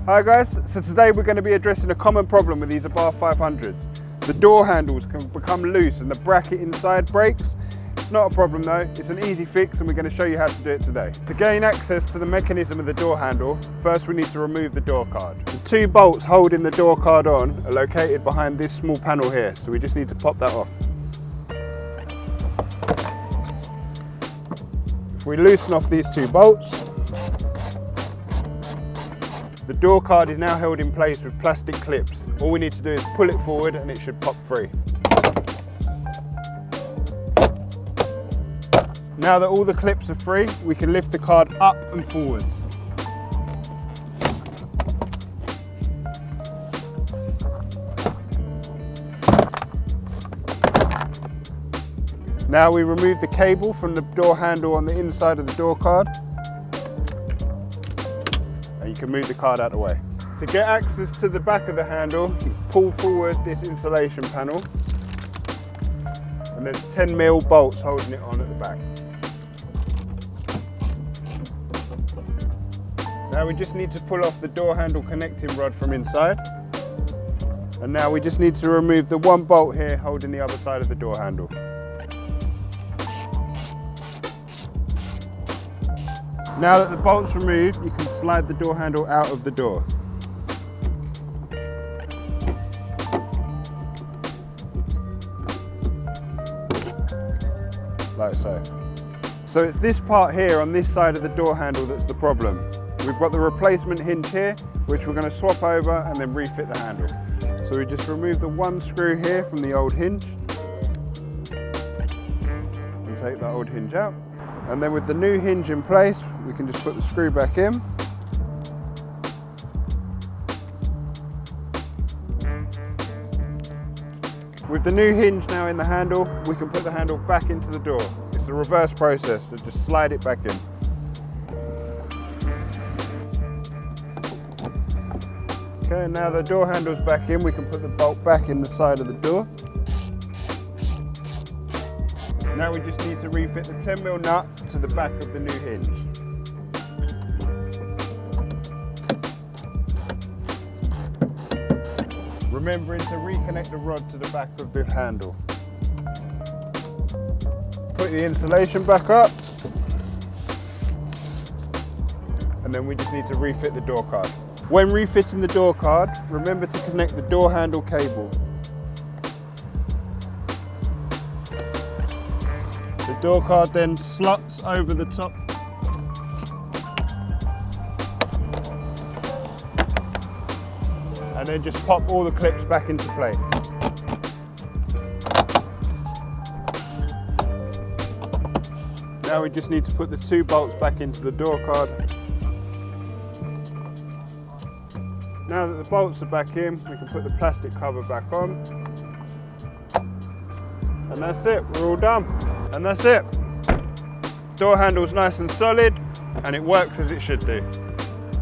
Hi guys, so today we're going to be addressing a common problem with these Abarth 500s. The door handles can become loose and the bracket inside breaks. It's not a problem though, it's an easy fix and we're going to show you how to do it today. To gain access to the mechanism of the door handle, first we need to remove the door card. The two bolts holding the door card on are located behind this small panel here, so we just need to pop that off. If we loosen off these two bolts, the door card is now held in place with plastic clips. All we need to do is pull it forward and it should pop free. Now that all the clips are free, we can lift the card up and forwards. Now we remove the cable from the door handle on the inside of the door card. And you can move the card out of the way. To get access to the back of the handle, you pull forward this insulation panel. And there's 10mm bolts holding it on at the back. Now we just need to pull off the door handle connecting rod from inside. And now we just need to remove the one bolt here holding the other side of the door handle. Now that the bolt's removed, you can slide the door handle out of the door. Like so. So it's this part here on this side of the door handle that's the problem. We've got the replacement hinge here, which we're going to swap over and then refit the handle. So we just remove the one screw here from the old hinge and take that old hinge out. And then with the new hinge in place, we can just put the screw back in. With the new hinge now in the handle, we can put the handle back into the door. It's the reverse process, so just slide it back in. Okay, now the door handle's back in, we can put the bolt back in the side of the door. Now we just need to refit the 10mm nut to the back of the new hinge. Remembering to reconnect the rod to the back of the handle. Put the insulation back up. And then we just need to refit the door card. When refitting the door card, remember to connect the door handle cable. The door card then slots over the top. And then just pop all the clips back into place. Now we just need to put the two bolts back into the door card. Now that the bolts are back in, we can put the plastic cover back on. And that's it, we're all done. And that's it. Door handle's nice and solid, and it works as it should do.